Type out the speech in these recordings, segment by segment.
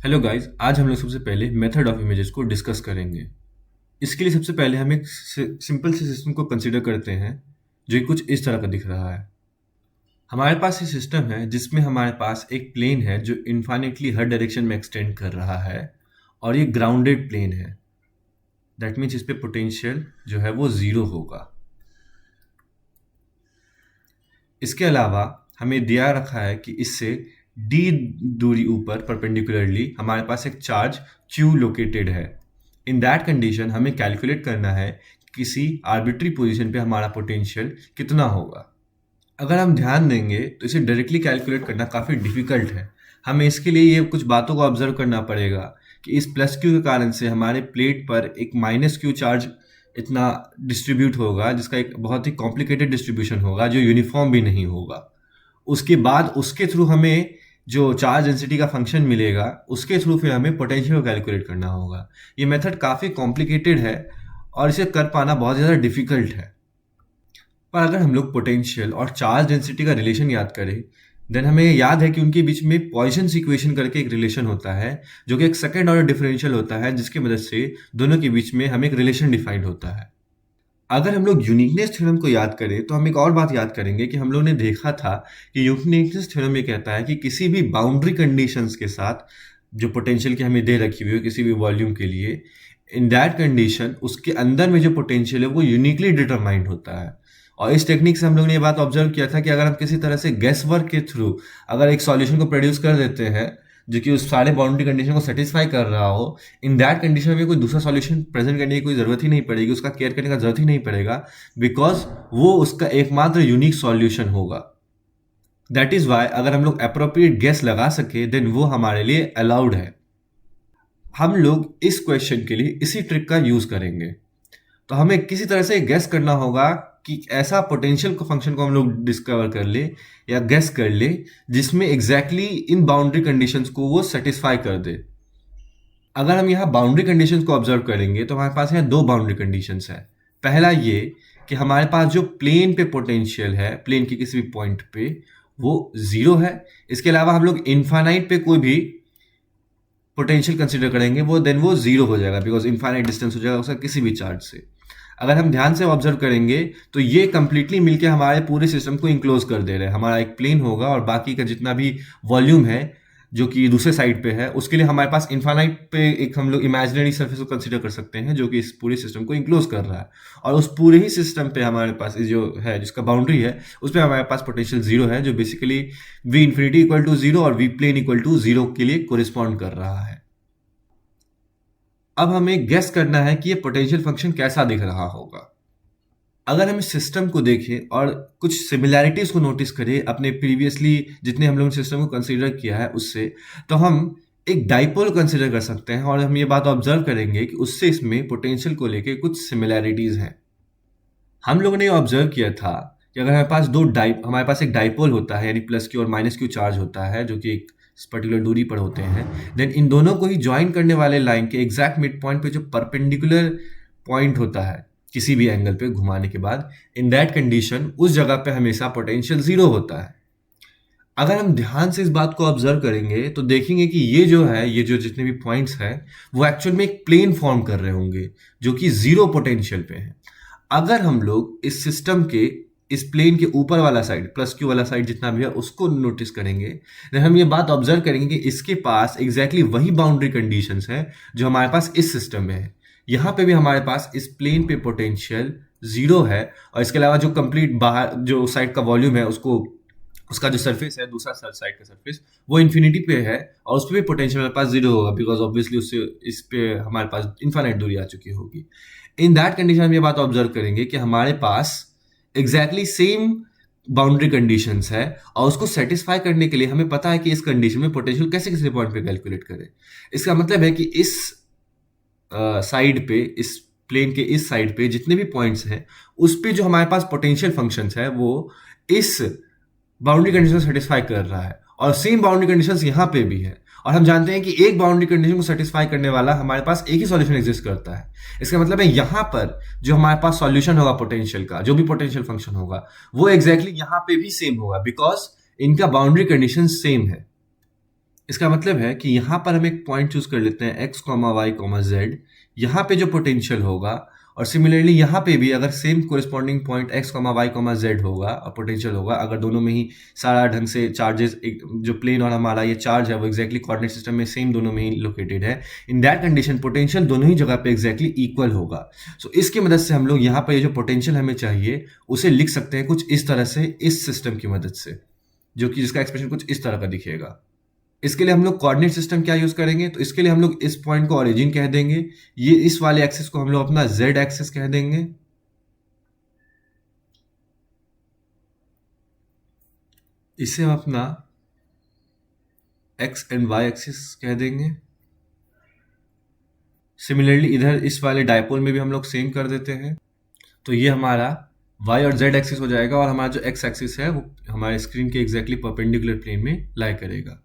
Hello guys, आज हम लोग सबसे पहले मेथड ऑफ इमेजेस को डिस्कस करेंगे। इसके लिए सबसे पहले हम एक सिंपल से सिस्टम को कंसीडर करते हैं जो कि कुछ इस तरह का दिख रहा है। हमारे पास ये सिस्टम है जिसमें हमारे पास एक प्लेन है जो इनफाइनेटली हर डायरेक्शन में एक्सटेंड कर रहा है और ये ग्राउंडेड प्लेन है। दैट मीन्स इस पे पोटेंशियल जो है वो ज़ीरो होगा। इसके अलावा हमें दिया रखा है कि इससे d दूरी ऊपर परपेंडिकुलरली हमारे पास एक चार्ज q लोकेटेड है। इन दैट कंडीशन हमें कैलकुलेट करना है किसी आर्बिट्री पोजीशन पे हमारा पोटेंशियल कितना होगा। अगर हम ध्यान देंगे तो इसे डायरेक्टली कैलकुलेट करना काफ़ी डिफिकल्ट है। हमें इसके लिए ये कुछ बातों को ऑब्जर्व करना पड़ेगा कि इस प्लस क्यू के कारण से हमारे प्लेट पर एक माइनस क्यू चार्ज इतना डिस्ट्रीब्यूट होगा जिसका एक बहुत ही कॉम्प्लिकेटेड डिस्ट्रीब्यूशन होगा जो यूनिफॉर्म भी नहीं होगा। उसके बाद उसके थ्रू हमें जो चार्ज डेंसिटी का फंक्शन मिलेगा उसके थ्रू फिर हमें पोटेंशियल को कैलकुलेट करना होगा। ये मेथड काफ़ी कॉम्प्लिकेटेड है और इसे कर पाना बहुत ज़्यादा डिफिकल्ट है। पर अगर हम लोग पोटेंशियल और चार्ज डेंसिटी का रिलेशन याद करें देन हमें याद है कि उनके बीच में पॉइसन्स इक्वेशन करके एक रिलेशन होता है जो कि एक सेकेंड ऑर्डर डिफरेंशियल होता है जिसकी मदद से दोनों के बीच में हमें एक रिलेशन डिफाइंड होता है। अगर हम लोग यूनिकनेस थ्योरम को याद करें तो हम एक और बात याद करेंगे कि हम लोग ने देखा था कि यूनिकनेस थ्योरम ये कहता है कि किसी भी बाउंड्री कंडीशंस के साथ जो पोटेंशियल की हमें दे रखी हुई है किसी भी वॉल्यूम के लिए, इन दैट कंडीशन उसके अंदर में जो पोटेंशियल है वो यूनिकली डिटरमाइंड होता है। और इस टेक्निक से हम लोग ने ये बात ऑब्जर्व किया था कि अगर हम किसी तरह से गेस वर्क के थ्रू अगर एक सॉल्यूशन को प्रोड्यूस कर देते हैं जो कि उस सारे बाउंड्री कंडीशन को सेटिस्फाई कर रहा हो, इन दैट कंडीशन में कोई दूसरा सॉल्यूशन प्रेजेंट करने की कोई ज़रूरत ही नहीं पड़ेगी, उसका केयर करने का ज़रूरत ही नहीं पड़ेगा, बिकॉज वो उसका एकमात्र यूनिक सॉल्यूशन होगा। दैट इज़ वाई अगर हम लोग अप्रोप्रिएट गेस लगा सके देन वो हमारे लिए अलाउड है। हम लोग इस क्वेश्चन के लिए इसी ट्रिक का यूज़ करेंगे। तो हमें किसी तरह से गेस करना होगा कि ऐसा पोटेंशियल को फंक्शन को हम लोग डिस्कवर कर ले या गेस कर ले जिसमें एग्जैक्टली इन बाउंड्री कंडीशंस को वो सेटिस्फाई कर दे। अगर हम यहाँ बाउंड्री कंडीशंस को ऑब्जर्व करेंगे तो हमारे पास यहाँ दो बाउंड्री कंडीशंस है। पहला ये कि हमारे पास जो प्लेन पे पोटेंशियल है प्लेन के किसी भी पॉइंट पे वो ज़ीरो है। इसके अलावा हम लोग इनफाइनाइट पे कोई भी पोटेंशियल कंसिडर करेंगे वो देन वो ज़ीरो हो जाएगा बिकॉज इनफाइनाइट डिस्टेंस हो जाएगा उसका किसी भी चार्ज से। अगर हम ध्यान से ऑब्जर्व करेंगे तो ये कंप्लीटली मिलके हमारे पूरे सिस्टम को इंक्लोज कर दे रहे हैं। हमारा एक प्लेन होगा और बाकी का जितना भी वॉल्यूम है जो कि दूसरे साइड पे है उसके लिए हमारे पास इनफाइनाइट पे एक हम लोग इमेजिनरी सरफेस को कंसीडर कर सकते हैं जो कि इस पूरे सिस्टम को इंक्लोज कर रहा है। और उस पूरे ही सिस्टम पे हमारे पास जो है जिसका बाउंड्री है उस पर हमारे पास पोटेंशियल जीरो है जो basically V infinity equal to zero और V plane equal to zero के लिए कोरिस्पॉन्ड कर रहा है। अब हमें गेस करना है कि ये पोटेंशियल फंक्शन कैसा दिख रहा होगा। अगर हम इस सिस्टम को देखें और कुछ सिमिलैरिटीज़ को नोटिस करें अपने प्रीवियसली जितने हम लोगों ने सिस्टम को कंसीडर किया है उससे, तो हम एक डाइपोल कंसीडर कर सकते हैं और हम ये बात ऑब्जर्व करेंगे कि उससे इसमें पोटेंशियल को लेके कुछ सिमिलैरिटीज़ हैं। हम लोगों ने ऑब्जर्व किया था कि अगर हमारे पास एक डाइपोल होता है यानी प्लस क्यू और माइनस क्यू चार्ज होता है जो कि एक पर्टिकुलर दूरी पर होते हैं, देन इन दोनों को ही ज्वाइन करने वाले लाइन के एग्जैक्ट मिड पॉइंट पे जो परपेंडिकुलर पॉइंट होता है किसी भी एंगल पे घुमाने के बाद, इन दैट कंडीशन उस जगह पे हमेशा पोटेंशियल जीरो होता है। अगर हम ध्यान से इस बात को ऑब्जर्व करेंगे तो देखेंगे कि ये जो जितने भी पॉइंट्स हैं वो एक्चुअल में एक प्लेन फॉर्म कर रहे होंगे जो कि जीरो पोटेंशियल पे है। अगर हम लोग इस सिस्टम के इस प्लेन के ऊपर वाला साइड प्लस क्यू वाला साइड जितना भी है उसको नोटिस करेंगे देन हम ये बात ऑब्जर्व करेंगे कि इसके पास एग्जैक्टली वही बाउंड्री कंडीशंस हैं जो हमारे पास इस सिस्टम में है। यहाँ पे भी हमारे पास इस प्लेन पे पोटेंशियल जीरो है और इसके अलावा जो कंप्लीट बाहर जो साइड का वॉल्यूम है उसका जो सरफेस है दूसरा साइड का सरफेस वो इन्फिनिटी पे है और उस पर भी पोटेंशियल हमारे पास जीरो होगा बिकॉज ऑब्वियसली उससे इस पे हमारे पास इन्फाइनाइट दूरी आ चुकी होगी। इन दैट कंडीशन हम ये बात ऑब्जर्व करेंगे कि हमारे पास एग्जैक्टली सेम बाउंड्री कंडीशंस है और उसको सेटिस्फाई करने के लिए हमें पता है कि इस कंडीशन में पोटेंशियल कैसे किसी पॉइंट पे कैलकुलेट करें। इसका मतलब है कि इस साइड पे इस प्लेन के इस साइड पे जितने भी पॉइंट्स हैं उस पे जो हमारे पास पोटेंशियल फंक्शंस है वो इस बाउंड्री कंडीशन को सेटिस्फाई कर रहा है और सेम बाउंड्री कंडीशंस यहाँ पे भी है। और हम जानते हैं कि एक बाउंड्री कंडीशन को सेटिस्फाई करने वाला हमारे पास एक ही सॉल्यूशन एग्जिस्ट करता है। इसका मतलब है यहाँ पर जो हमारे पास सॉल्यूशन होगा पोटेंशियल का जो भी पोटेंशियल फंक्शन होगा वो एग्जैक्टली यहाँ पे भी सेम होगा बिकॉज इनका बाउंड्री कंडीशन सेम है। इसका मतलब है कि यहाँ पर हम एक पॉइंट चूज कर लेते हैं x, y, z। यहाँ पे जो पोटेंशियल होगा, और सिमिलरली यहाँ पे भी अगर same corresponding point x, y, z होगा और पोटेंशियल होगा, अगर दोनों में ही सारा ढंग से चार्जेस, जो प्लेन और हमारा ये चार्ज है वो एक्जैक्टली कोऑर्डिनेट सिस्टम में सेम दोनों में ही लोकेटेड है, इन दैट कंडीशन पोटेंशियल दोनों ही जगह पे एक्जैक्टली इक्वल होगा। सो इसकी मदद से हम लोग यहाँ पर ये जो पोटेंशियल हमें चाहिए उसे लिख सकते हैं कुछ इस तरह से, इस सिस्टम की मदद से, जो कि जिसका एक्सप्रेशन कुछ इस तरह का दिखेगा। इसके लिए हम लोग कोऑर्डिनेट सिस्टम क्या यूज करेंगे, तो इसके लिए हम लोग इस पॉइंट को ओरिजिन कह देंगे, ये इस वाले एक्सिस को हम लोग अपना z एक्सिस कह देंगे, इसे हम अपना x एंड y एक्सिस कह देंगे। सिमिलरली इधर इस वाले डायपोल में भी हम लोग सेम कर देते हैं, तो ये हमारा y और z एक्सिस हो जाएगा, और हमारा जो x एक्सिस है वो हमारे स्क्रीन के एग्जैक्टली परपेंडिकुलर प्लेन में लाई करेगा।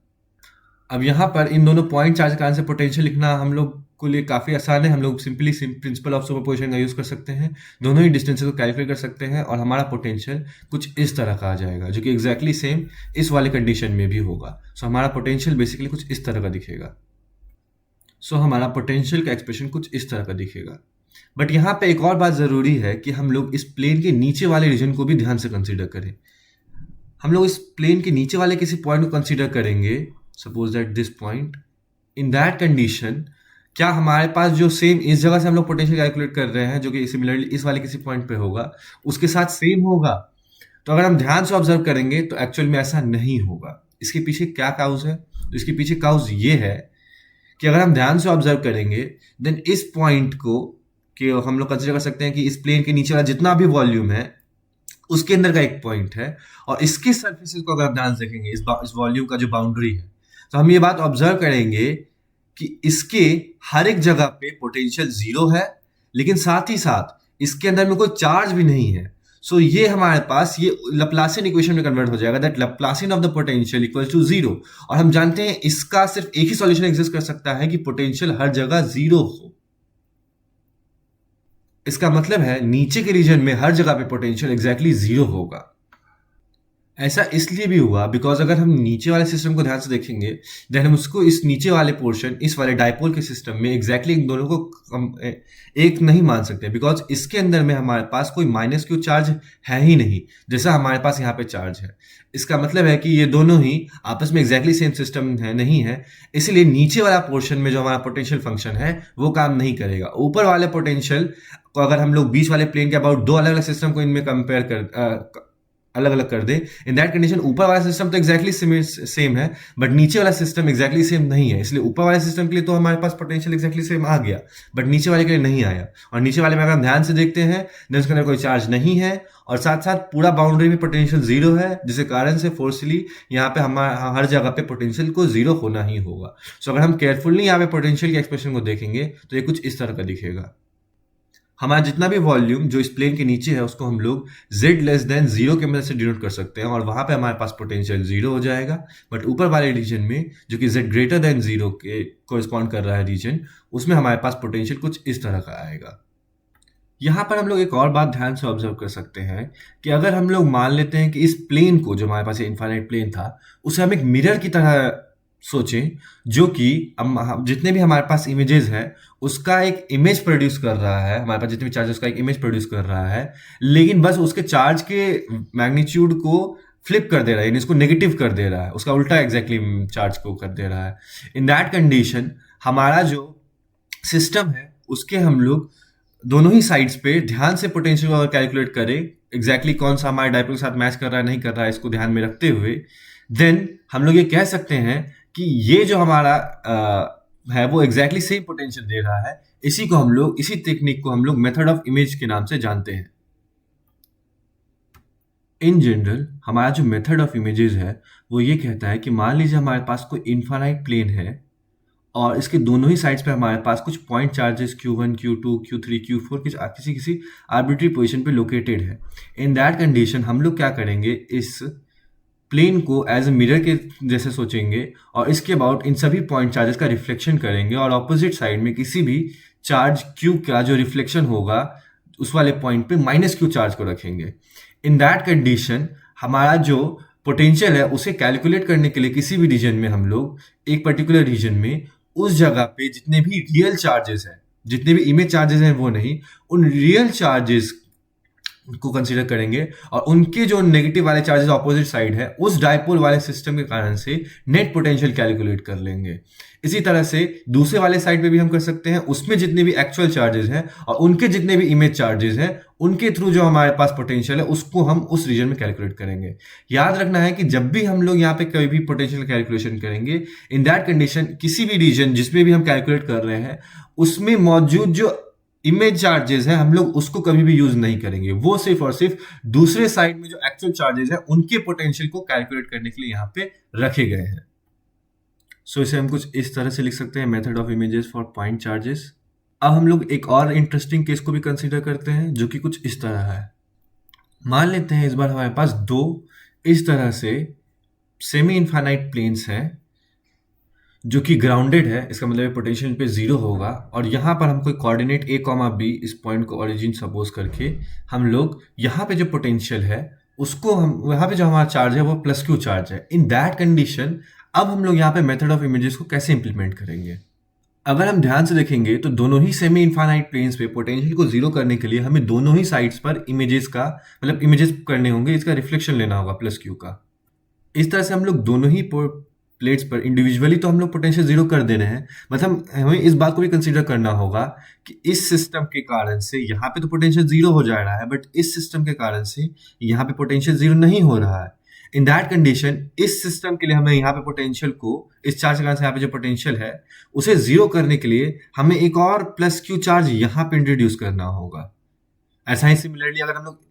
अब यहाँ पर इन दोनों पॉइंट चार्ज के कारण से पोटेंशियल लिखना हम लोग को लिए काफ़ी आसान है। हम लोग सिंपली प्रिंसिपल ऑफ सुपरपोजिशन का यूज़ कर सकते हैं, दोनों ही डिस्टेंसेस को कैलकुलेट कर सकते हैं, और हमारा पोटेंशियल कुछ इस तरह का आ जाएगा, जो कि एग्जैक्टली सेम इस वाले कंडीशन में भी होगा। सो हमारा पोटेंशियल बेसिकली कुछ इस तरह का दिखेगा। सो हमारा पोटेंशियल का एक्सप्रेशन कुछ इस तरह का दिखेगा। बट यहाँ पे एक और बात ज़रूरी है कि हम लोग इस प्लेन के नीचे वाले रीजन को भी ध्यान से कंसिडर करें। हम लोग इस प्लेन के नीचे वाले किसी पॉइंट को कंसिडर करेंगे, suppose that this point, in that condition क्या हमारे पास जो सेम इस जगह से हम लोग पोटेंशियल कैलकुलेट कर रहे हैं, जो कि सिमिलरली इस वाले किसी पॉइंट पे होगा, उसके साथ सेम होगा? तो अगर हम ध्यान से ऑब्जर्व करेंगे तो एक्चुअल में ऐसा नहीं होगा। इसके पीछे क्या काउज है? तो इसके पीछे काउज ये है कि अगर हम ध्यान से ऑब्जर्व करेंगे देन इस पॉइंट को कि हम लोग कंसिडर कर सकते हैं कि इस प्लेन के नीचे वाला जितना भी वॉल्यूम है उसके अंदर का एक पॉइंट है, और इसके सर्फेसेस को अगर आप ध्यान से देखेंगे, इस वॉल्यूम का जो बाउंड्री है, तो हम ये बात ऑब्जर्व करेंगे कि इसके हर एक जगह पे पोटेंशियल जीरो है, लेकिन साथ ही साथ इसके अंदर में कोई चार्ज भी नहीं है। सो ये हमारे पास ये लैप्लासियन इक्वेशन में कन्वर्ट हो जाएगा, that Laplacian of the potential equals to zero. और हम जानते हैं इसका सिर्फ एक ही सॉल्यूशन एग्जिस्ट कर सकता है कि पोटेंशियल हर जगह जीरो हो। इसका मतलब है नीचे के रीजन में हर जगह पे पोटेंशियल एग्जैक्टली जीरो होगा। ऐसा इसलिए भी हुआ बिकॉज अगर हम नीचे वाले सिस्टम को ध्यान से देखेंगे देन हम उसको इस नीचे वाले पोर्शन, इस वाले डायपोल के सिस्टम में एग्जैक्टली इन दोनों को एक नहीं मान सकते, बिकॉज इसके अंदर में हमारे पास कोई माइनस क्यू चार्ज है ही नहीं, जैसा हमारे पास यहाँ पे चार्ज है। इसका मतलब है कि ये दोनों ही आपस में एग्जैक्टली सेम सिस्टम है नहीं है, इसलिए नीचे वाला पोर्शन में जो हमारा पोटेंशियल फंक्शन है वो काम नहीं करेगा। ऊपर वाले पोटेंशियल को अगर हम लोग बीच वाले प्लेन के अबाउट दो अलग अलग सिस्टम को इनमें कंपेयर अलग अलग कर दे, इन दैट कंडीशन ऊपर वाला सिस्टम तो एग्जैक्टली सेम है, बट नीचे वाला सिस्टम एग्जैक्टली सेम नहीं है। इसलिए ऊपर वाले सिस्टम के लिए तो हमारे पास पोटेंशियल एग्जैक्टली सेम आ गया, बट नीचे वाले के लिए नहीं आया। और नीचे वाले में अगर हम ध्यान से देखते हैं देन उसके अंदर कोई चार्ज नहीं है, और साथ साथ पूरा बाउंड्री में पोटेंशियल जीरो है, जिसके कारण से फोर्सली यहाँ पे हमारा हर जगह पे पोटेंशियल को जीरो होना ही होगा। सो अगर हम केयरफुली यहाँ पे पोटेंशियल के एक्सप्रेशन को देखेंगे तो ये कुछ इस तरह का दिखेगा। हमारा जितना भी वॉल्यूम जो इस प्लेन के नीचे है उसको हम लोग z लेस देन जीरो के मदद से डिनोट कर सकते हैं, और वहां पे हमारे पास पोटेंशियल जीरो हो जाएगा। बट ऊपर वाले रीजन में जो कि z ग्रेटर देन जीरो के कोरिस्पॉन्ड कर रहा है रीजन, उसमें हमारे पास पोटेंशियल कुछ इस तरह का आएगा। यहाँ पर हम लोग एक और बात ध्यान से ऑब्जर्व कर सकते हैं कि अगर हम लोग मान लेते हैं कि इस प्लेन को, जो हमारे पास इनफाइनाइट प्लेन था, उसे हम एक मिरर की तरह सोचें, जो कि जितने भी हमारे पास इमेजेस है उसका एक इमेज प्रोड्यूस कर रहा है, हमारे पास जितने भी चार्जेस का एक इमेज प्रोड्यूस कर रहा है, लेकिन बस उसके चार्ज के मैग्नीट्यूड को फ्लिप कर दे रहा है, यानी इसको नेगेटिव कर दे रहा है, उसका उल्टा एग्जैक्टली चार्ज को कर दे रहा है। इन दैट कंडीशन हमारा जो सिस्टम है उसके हम लोग दोनों ही साइड्स पे ध्यान से पोटेंशियल अगर कैलकुलेट करें, एग्जैक्टली कौन सा हमारे डायपोल के साथ मैच कर रहा है नहीं कर रहा है, इसको ध्यान में रखते हुए देन हम लोग ये कह सकते हैं कि ये जो हमारा है वो एग्जैक्टली सेम पोटेंशियल दे रहा है। इसी टेक्निक को हम लोग मेथड ऑफ इमेज के नाम से जानते हैं। इन जनरल हमारा जो मेथड ऑफ इमेजेस है वो ये कहता है कि मान लीजिए हमारे पास कोई इनफाइनाइट प्लेन है और इसके दोनों ही साइड्स पे हमारे पास कुछ point charges Q1, Q2, Q3, Q4 किसी आर्बिट्री पोजीशन पे लोकेटेड है। इन दैट कंडीशन हम लोग क्या करेंगे, इस प्लेन को एज ए मिरर के जैसे सोचेंगे और इसके अबाउट इन सभी पॉइंट चार्जेस का रिफ्लेक्शन करेंगे, और ऑपोजिट साइड में किसी भी चार्ज Q का जो रिफ्लेक्शन होगा उस वाले पॉइंट पे -Q चार्ज को रखेंगे। इन दैट कंडीशन हमारा जो पोटेंशियल है उसे कैलकुलेट करने के लिए किसी भी रीजन में हम लोग एक पर्टिकुलर रीजन में उस जगह पे जितने भी रियल चार्जेस हैं, जितने भी इमेज चार्जेस हैं वो नहीं, उन रियल चार्जेस को कंसीडर करेंगे और उनके जो नेगेटिव वाले चार्जेस ऑपोजिट साइड है उस डाइपोल वाले सिस्टम के कारण से नेट पोटेंशियल कैलकुलेट कर लेंगे। इसी तरह से दूसरे वाले साइड पे भी हम कर सकते हैं, उसमें जितने भी एक्चुअल चार्जेस हैं और उनके जितने भी इमेज चार्जेस हैं उनके थ्रू जो हमारे पास पोटेंशियल है उसको हम उस रीजन में कैलकुलेट करेंगे। याद रखना है कि जब भी हम लोग यहाँ पे कोई भी पोटेंशियल कैलकुलेशन करेंगे, इन दैट कंडीशन किसी भी रीजन जिसमें भी हम कैलकुलेट कर रहे हैं उसमें मौजूद जो इमेज चार्जेस है हम लोग उसको कभी भी यूज नहीं करेंगे, वो सिर्फ और सिर्फ दूसरे साइड में जो एक्चुअल चार्जेस है उनके पोटेंशियल को कैलकुलेट करने के लिए यहाँ पे रखे गए हैं। सो इसे हम कुछ इस तरह से लिख सकते हैं, method of images for point charges. अब हम लोग एक और इंटरेस्टिंग केस को भी कंसीडर करते हैं जो कि कुछ इस तरह है। मान लेते हैं इस बार हमारे पास दो इस तरह से सेमी इनफाइनाइट प्लेन्स हैं जो कि ग्राउंडेड है, इसका मतलब पोटेंशियल पे जीरो होगा और यहाँ पर हम कोई कोऑर्डिनेट a, b इस पॉइंट को ओरिजिन सपोज करके हम लोग यहाँ पे जो पोटेंशियल है उसको हम यहाँ पे जो हमारा चार्ज है वो +q चार्ज है। इन दैट कंडीशन अब हम लोग यहाँ पे मेथड ऑफ इमेजेस को कैसे इंप्लीमेंट करेंगे? अगर हम ध्यान से देखेंगे तो दोनों ही सेमी इनफाइनाइट प्लेन्स पे पोटेंशियल को जीरो करने के लिए हमें दोनों ही साइड्स पर इमेजेस का मतलब इमेजेस करने होंगे, इसका रिफ्लेक्शन लेना होगा +q का। इस तरह से हम लोग दोनों ही प्लेट्स पर इंडिविजुअली तो हम लोग पोटेंशियल जीरो कर दे रहे हैं, मतलब हमें इस बात को भी कंसीडर करना होगा कि इस सिस्टम के कारण से यहाँ पे तो पोटेंशियल जीरो हो जा रहा है बट इस सिस्टम के कारण से यहाँ पे पोटेंशियल जीरो नहीं हो रहा है। इन दैट कंडीशन इस सिस्टम के लिए हमें यहाँ पे पोटेंशियल को इस चार्ज के कारण से यहाँ पे जो पोटेंशियल है उसे जीरो करने के लिए हमें एक और +q चार्ज यहाँ पे इंट्रोड्यूस करना होगा। ऐसा ही सिमिलरली अगर हम लोग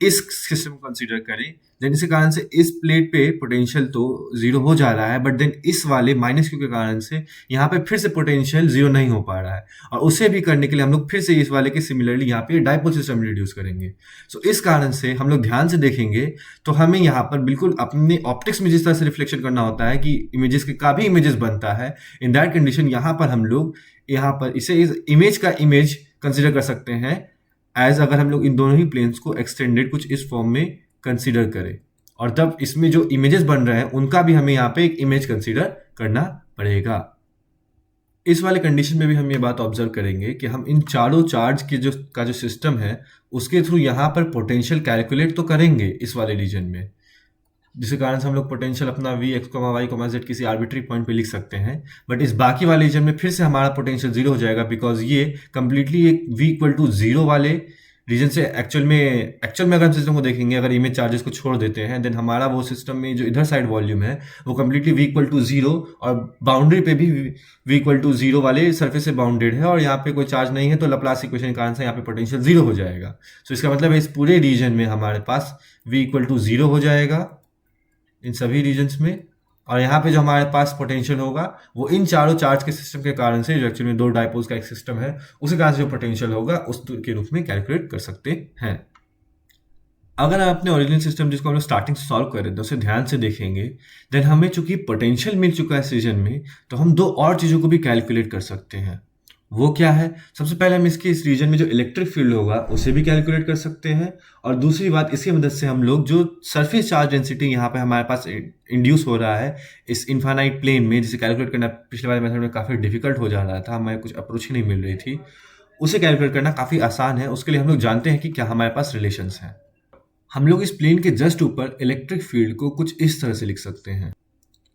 इस सिस्टम को कंसीडर करें देन इसके कारण से इस प्लेट पे पोटेंशियल तो जीरो हो जा रहा है बट देन इस वाले -q के कारण से यहाँ पे फिर से पोटेंशियल जीरो नहीं हो पा रहा है और उसे भी करने के लिए हम लोग फिर से इस वाले के सिमिलरली यहाँ पे डाइपोल सिस्टम रिड्यूस करेंगे। सो इस कारण से हम लोग ध्यान से देखेंगे तो हमें यहाँ पर बिल्कुल अपने ऑप्टिक्स में जिस तरह से रिफ्लेक्शन करना होता है कि इमेजेस के का भी इमेजेस बनता है, इन दैट कंडीशन यहाँ पर हम लोग यहाँ पर इसे इस इमेज का इमेज कंसिडर कर सकते हैं एज अगर हम लोग इन दोनों ही प्लेन्स को एक्सटेंडेड कुछ इस फॉर्म में कंसीडर करें और तब इसमें जो इमेजेस बन रहे हैं उनका भी हमें यहाँ पे एक इमेज कंसीडर करना पड़ेगा। इस वाले कंडीशन में भी हम ये बात ऑब्जर्व करेंगे कि हम इन चारों चार्ज के जो सिस्टम है उसके थ्रू यहाँ पर पोटेंशियल कैलकुलेट तो करेंगे इस वाले रीजन में, जिसके कारण से हम लोग पोटेंशियल अपना v(x, y, z) किसी आर्बिट्री पॉइंट पे लिख सकते हैं बट इस बाकी वाले रीजन में फिर से हमारा पोटेंशियल जीरो हो जाएगा बिकॉज ये कंप्लीटली एक v=0 वाले रीजन से एक्चुअल में अगर हम सिस्टम को देखेंगे, अगर इमेज चार्जेस को छोड़ देते हैं देन हमारा वो सिस्टम में जो इधर साइड वॉल्यूम है वो कंप्लीटली v=0 और बाउंड्री पे भी v=0 वाले सरफेस से बाउंडेड है और यहाँ पे कोई चार्ज नहीं है तो लैप्लास इक्वेशन के कारण से यहाँ पे पोटेंशियल जीरो हो जाएगा। सो इसका मतलब है इस पूरे रीजन में हमारे पास v=0 हो जाएगा इन सभी रीजन्स में और यहाँ पे जो हमारे पास पोटेंशियल होगा वो इन चारों चार्ज के सिस्टम के कारण से जो एक्चुअली दो डाइपोल्स का एक सिस्टम है उसके कारण से जो पोटेंशियल होगा उस के रूप में कैलकुलेट कर सकते हैं। अगर आप अपने ओरिजिनल सिस्टम जिसको हम लोग स्टार्टिंग से सॉल्व कर रहे थे उसे ध्यान से देखेंगे देन हमें चूंकि पोटेंशियल मिल चुका है इस रीजन में तो हम दो और चीज़ों को भी कैलकुलेट कर सकते हैं। वो क्या है? सबसे पहले हम इसके इस रीजन में जो इलेक्ट्रिक फील्ड होगा उसे भी कैलकुलेट कर सकते हैं और दूसरी बात इसकी मदद से हम लोग जो सरफेस चार्ज डेंसिटी यहाँ पे हमारे पास इंड्यूस हो रहा है इस इनफाइनाइट प्लेन में, जिसे कैलकुलेट करना पिछले वाले मेथड में काफ़ी डिफिकल्ट हो जा रहा था, हमें कुछ अप्रोच ही नहीं मिल रही थी, उसे कैलकुलेट करना काफ़ी आसान है। उसके लिए हम लोग जानते हैं कि क्या हमारे पास रिलेशंस हैं। हम लोग इस प्लेन के जस्ट ऊपर इलेक्ट्रिक फील्ड को कुछ इस तरह से लिख सकते हैं,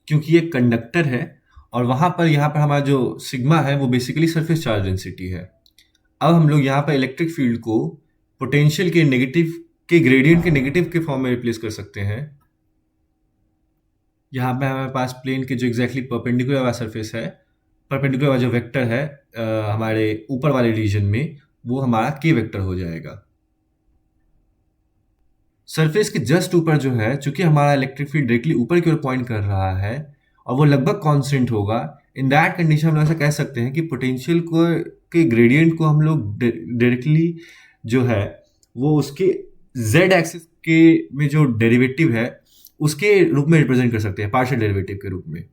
क्योंकि ये कंडक्टर है और वहाँ पर यहाँ पर हमारा जो सिग्मा है वो बेसिकली सरफेस चार्ज डेंसिटी है। अब हम लोग यहाँ पर इलेक्ट्रिक फील्ड को पोटेंशियल के नेगेटिव के ग्रेडियंट के नेगेटिव के फॉर्म में रिप्लेस कर सकते हैं। यहाँ पे हमारे पास प्लेन के जो एग्जैक्टली परपेंडिकुलर वाला सरफेस है, परपेंडिकुलर वाला जो वेक्टर है हमारे ऊपर वाले रीजन में, वो हमारा के वेक्टर हो जाएगा। सरफेस के जस्ट ऊपर जो है, चूंकि हमारा इलेक्ट्रिक फील्ड डायरेक्टली ऊपर की ओर पॉइंट कर रहा है और वो लगभग कांस्टेंट होगा, इन दैट कंडीशन हम लोग ऐसा कह सकते हैं कि पोटेंशियल को के ग्रेडियंट को हम लोग डायरेक्टली जो है वो उसके z एक्सिस के में जो डेरिवेटिव है उसके रूप में रिप्रेजेंट कर सकते हैं, पार्शियल डेरिवेटिव के रूप में।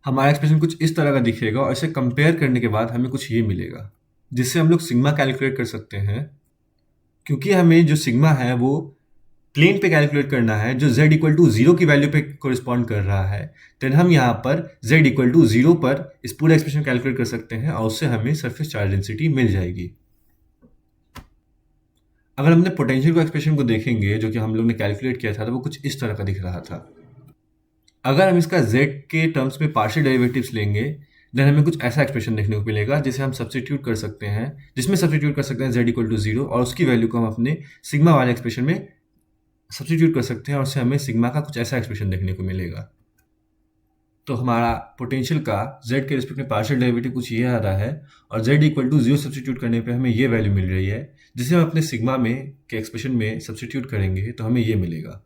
हमारा एक्सप्रेशन कुछ इस तरह का दिखेगा और इसे कंपेयर करने के बाद हमें कुछ ये मिलेगा जिससे हम लोग सिग्मा कैलकुलेट कर सकते हैं, क्योंकि हमें जो सिग्मा है वो प्लेन पे कैलकुलेट करना है जो z इक्वल टू 0 की वैल्यू पे कोरिस्पॉन्ड कर रहा है, देन हम यहाँ पर z इक्वल टू 0 पर इस पूरे एक्सप्रेशन कैलकुलेट कर सकते हैं और उससे हमें सरफेस चार्ज डेंसिटी मिल जाएगी। अगर हमने पोटेंशियल को एक्सप्रेशन को देखेंगे जो कि हम लोग ने कैलकुलेट किया था, तो वो कुछ इस तरह का दिख रहा था। अगर हम इसका z के टर्म्स में पार्शियल डेरिवेटिव्स लेंगे, देन हमें कुछ ऐसा एक्सप्रेशन देखने को मिलेगा जिसे हम सब्स्टिट्यूट कर सकते हैं, जिसमें सब्स्टिट्यूट कर सकते हैं z इक्वल टू 0 और उसकी वैल्यू को हम अपने सिग्मा वाले एक्सप्रेशन में सब्स्टिट्यूट कर सकते हैं और उससे हमें सिग्मा का कुछ ऐसा एक्सप्रेशन देखने को मिलेगा। तो हमारा पोटेंशियल का z के रिस्पेक्ट में पार्शियल डेरिवेटिव कुछ ये आ रहा है और z इक्वल टू 0 सब्स्टिट्यूट करने पे हमें ये वैल्यू मिल रही है, जिसे हम अपने सिग्मा में के एक्सप्रेशन में सब्स्टिट्यूट करेंगे तो हमें ये मिलेगा।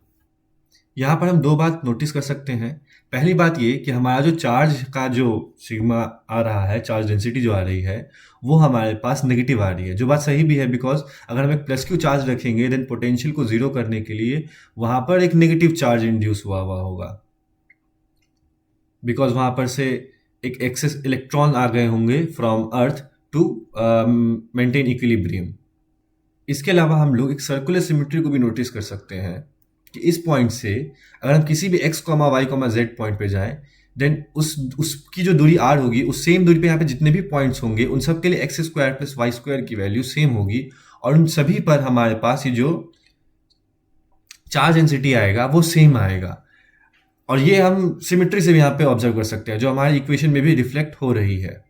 यहाँ पर हम दो बात नोटिस कर सकते हैं। पहली बात ये कि हमारा जो चार्ज का जो सिग्मा आ रहा है, चार्ज डेंसिटी जो आ रही है, वो हमारे पास नेगेटिव आ रही है, जो बात सही भी है, बिकॉज अगर हम एक प्लस क्यू चार्ज रखेंगे देन पोटेंशियल को जीरो करने के लिए वहाँ पर एक नेगेटिव चार्ज इंड्यूस हुआ होगा, बिकॉज वहाँ पर से एक एक्सेस इलेक्ट्रॉन आ गए होंगे from earth to maintain equilibrium. इसके अलावा हम लोग एक सर्कुलर सिमेट्री को भी नोटिस कर सकते हैं कि इस पॉइंट से अगर हम किसी भी x, y, z पॉइंट पे जाएं, देन उसकी जो दूरी r होगी, उस सेम दूरी पे यहाँ पे जितने भी पॉइंट्स होंगे उन सब के लिए x square plus y square की वैल्यू सेम होगी और उन सभी पर हमारे पास ये जो चार्ज डेंसिटी आएगा वो सेम आएगा। और ये हम सिमेट्री से भी यहाँ पे ऑब्जर्व कर सकते हैं, जो हमारी इक्वेशन में भी रिफ्लेक्ट हो रही है।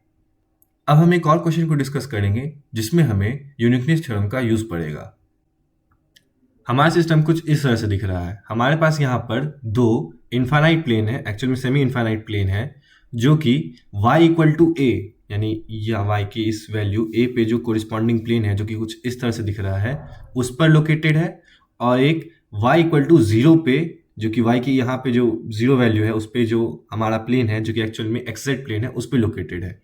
अब हम एक और क्वेश्चन को डिस्कस करेंगे जिसमें हमें यूनिकनेस थ्योरम का यूज पड़ेगा। हमारा सिस्टम कुछ इस तरह से दिख रहा है। हमारे पास यहाँ पर दो इनफाइनाइट प्लेन है, एक्चुअल में सेमी इनफाइनाइट प्लेन है, जो कि y इक्वल टू a, यानी या y की इस वैल्यू a पे जो कोरिस्पॉन्डिंग प्लेन है जो कि कुछ इस तरह से दिख रहा है उस पर लोकेटेड है, और एक y इक्वल टू 0 पे जो कि y की यहाँ पे जो 0 वैल्यू है उस पे जो हमारा प्लेन है जो कि एक्चुअल में xz प्लेन है उस पे लोकेटेड है।